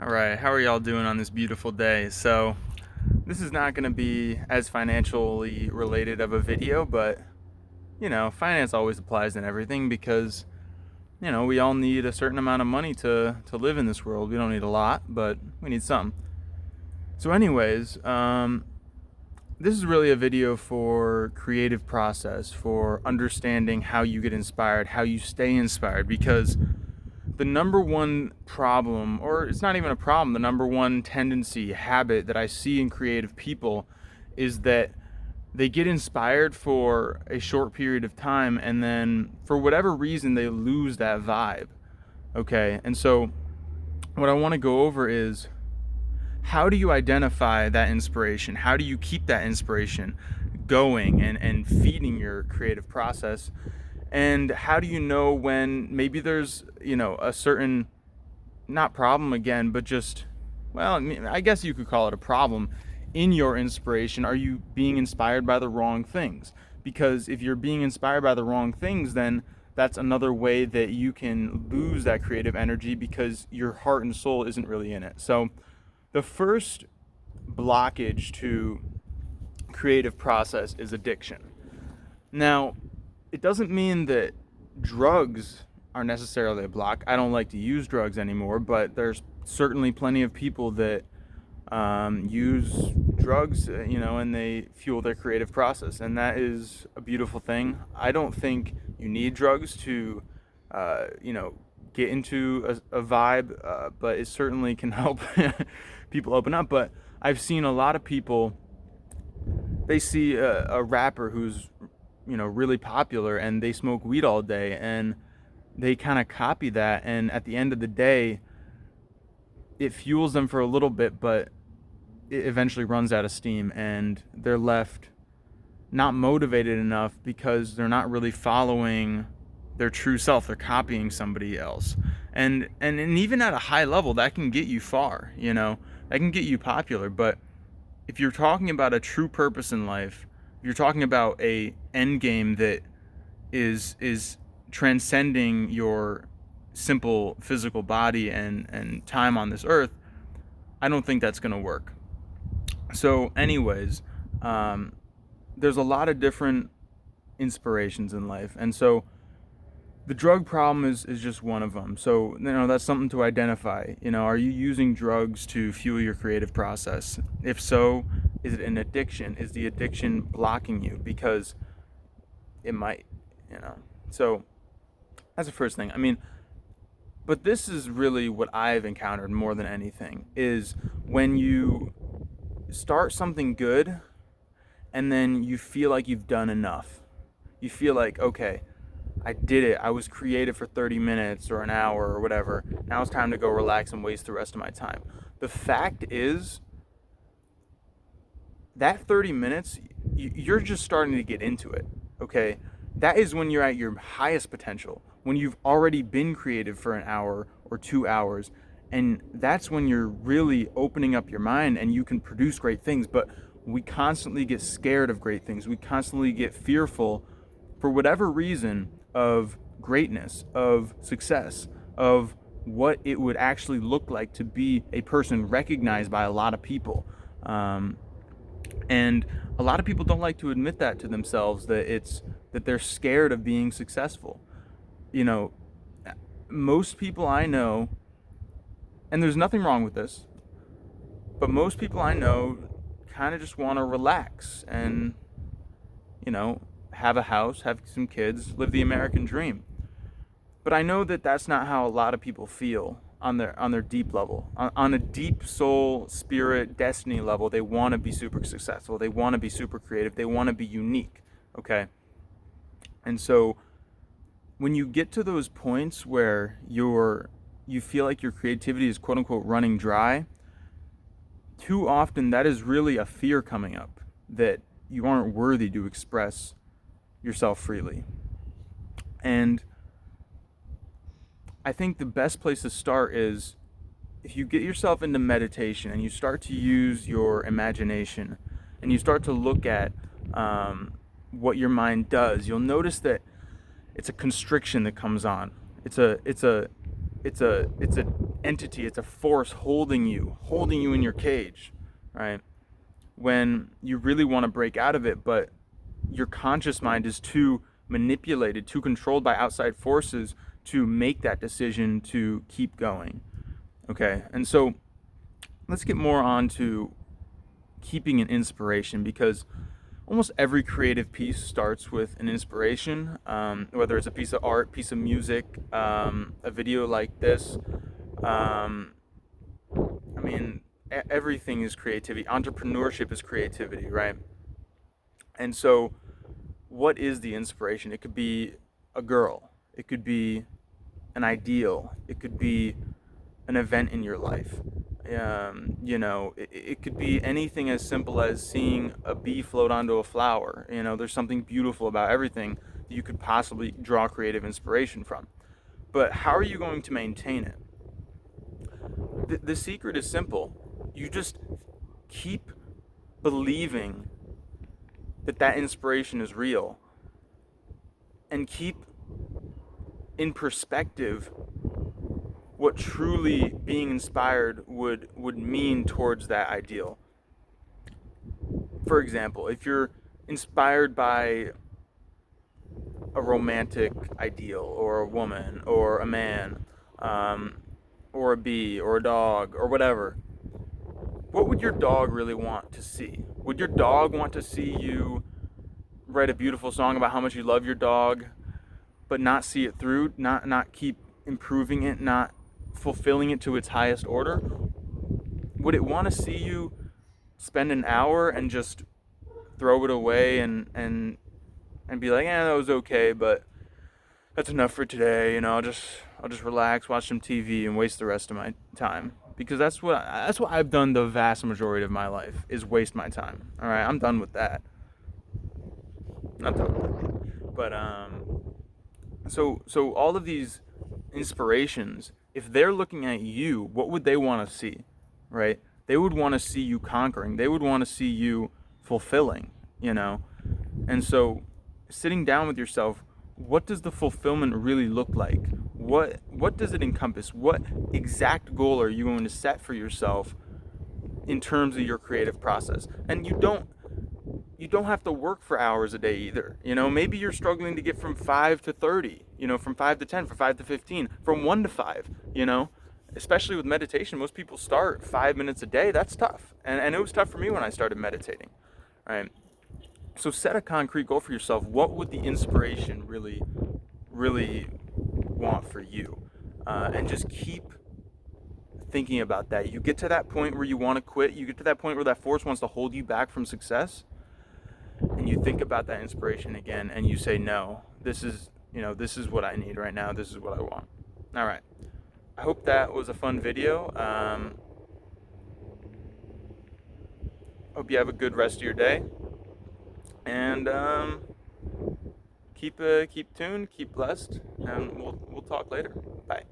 All right, how are y'all doing on this beautiful day? So, this is not going to be as financially related of a video, but finance always applies in everything because we all need a certain amount of money to live in this world. We don't need a lot, but we need some. So, anyways, this is really a video for creative process, for understanding how you get inspired, how you stay inspired, because the number one problem, or it's not even a problem, the number one tendency, habit that I see in creative people is that they get inspired for a short period of time and then for whatever reason they lose that vibe. Okay, and so what I want to go over is, how do you identify that inspiration? How do you keep that inspiration going and feeding your creative process? And how do you know when maybe there's, a certain, not problem again, but just, well, I guess you could call it a problem in your inspiration? Are you being inspired by the wrong things? Because if you're being inspired by the wrong things, then that's another way that you can lose that creative energy because your heart and soul isn't really in it. So the first blockage to creative process is addiction. Now, it doesn't mean that drugs are necessarily a block. I don't like to use drugs anymore, but there's certainly plenty of people that use drugs, and they fuel their creative process, and that is a beautiful thing. I don't think you need drugs to, get into a vibe, but it certainly can help people open up. But I've seen a lot of people, they see a rapper who's really popular and they smoke weed all day and they kind of copy that, and at the end of the day it fuels them for a little bit, but it eventually runs out of steam and they're left not motivated enough because they're not really following their true self. They're copying somebody else, and even at a high level that can get you far, that can get you popular. But if you're talking about a true purpose in life, if you're talking about a end game that is transcending your simple physical body and time on this earth, I don't think that's going to work. So anyways, there's a lot of different inspirations in life, and so the drug problem is just one of them. So that's something to identify. Are you using drugs to fuel your creative process? If so, is it an addiction? Is the addiction blocking you? Because it might. So that's the first thing. But this is really what I've encountered more than anything, is when you start something good and then you feel like you've done enough. You feel like, okay, I did it. I was creative for 30 minutes or an hour or whatever. Now it's time to go relax and waste the rest of my time. The fact is, that 30 minutes, you're just starting to get into it, okay? That is when you're at your highest potential, when you've already been creative for an hour or 2 hours, and that's when you're really opening up your mind and you can produce great things. But we constantly get scared of great things. We constantly get fearful, for whatever reason, of greatness, of success, of what it would actually look like to be a person recognized by a lot of people. And a lot of people don't like to admit that to themselves, that they're scared of being successful. Most people I know, and there's nothing wrong with this, but most people I know kind of just want to relax and, have a house, have some kids, live the American dream. But I know that that's not how a lot of people feel on their deep level. On a deep soul, spirit, destiny level, they want to be super successful. They want to be super creative. They want to be unique. Okay? And so when you get to those points where you feel like your creativity is quote unquote running dry, too often that is really a fear coming up that you aren't worthy to express yourself freely. And I think the best place to start is, if you get yourself into meditation and you start to use your imagination and you start to look at what your mind does, you'll notice that it's a constriction that comes on. It's a entity, it's a force holding you in your cage, right? When you really want to break out of it, but your conscious mind is too manipulated, too controlled by outside forces to make that decision to keep going. Okay, and so let's get more on to keeping an inspiration, because almost every creative piece starts with an inspiration, whether it's a piece of art, piece of music, a video like this. Um, I mean, everything is creativity. Entrepreneurship is creativity, right? And so, what is the inspiration? It could be a girl, it could be an ideal, it could be an event in your life. It could be anything as simple as seeing a bee float onto a flower. There's something beautiful about everything that you could possibly draw creative inspiration from. But how are you going to maintain it? The secret is simple. You just keep believing that inspiration is real, and keep in perspective what truly being inspired would mean towards that ideal. For example, if you're inspired by a romantic ideal, or a woman, or a man, or a bee, or a dog, or whatever, what would your dog really want to see? Would your dog want to see you write a beautiful song about how much you love your dog, but not see it through, not keep improving it, not fulfilling it to its highest order? Would it want to see you spend an hour and just throw it away and be like, yeah, that was okay, but that's enough for today. I'll just relax, watch some TV, and waste the rest of my time, because that's what I've done the vast majority of my life, is waste my time. All right, I'm done with that. Not totally, but so all of these inspirations, if they're looking at you, what would they want to see, right? They would want to see you conquering. They would want to see you fulfilling, you know. And so, sitting down with yourself, what does the fulfillment really look like? What does it encompass? What exact goal are you going to set for yourself in terms of your creative process? And you don't have to work for hours a day either. Maybe you're struggling to get from 5 to 30, from 5 to 10, from 5 to 15, from 1 to 5, Especially with meditation, most people start 5 minutes a day. That's tough. And it was tough for me when I started meditating, right? So set a concrete goal for yourself. What would the inspiration really, really want for you? And just keep thinking about that. You get to that point where you want to quit. You get to that point where that force wants to hold you back from success, and you think about that inspiration again, and you say, no, this is what I need right now. This is what I want. All right. I hope that was a fun video. Hope you have a good rest of your day, and keep tuned, keep blessed, and we'll talk later. Bye.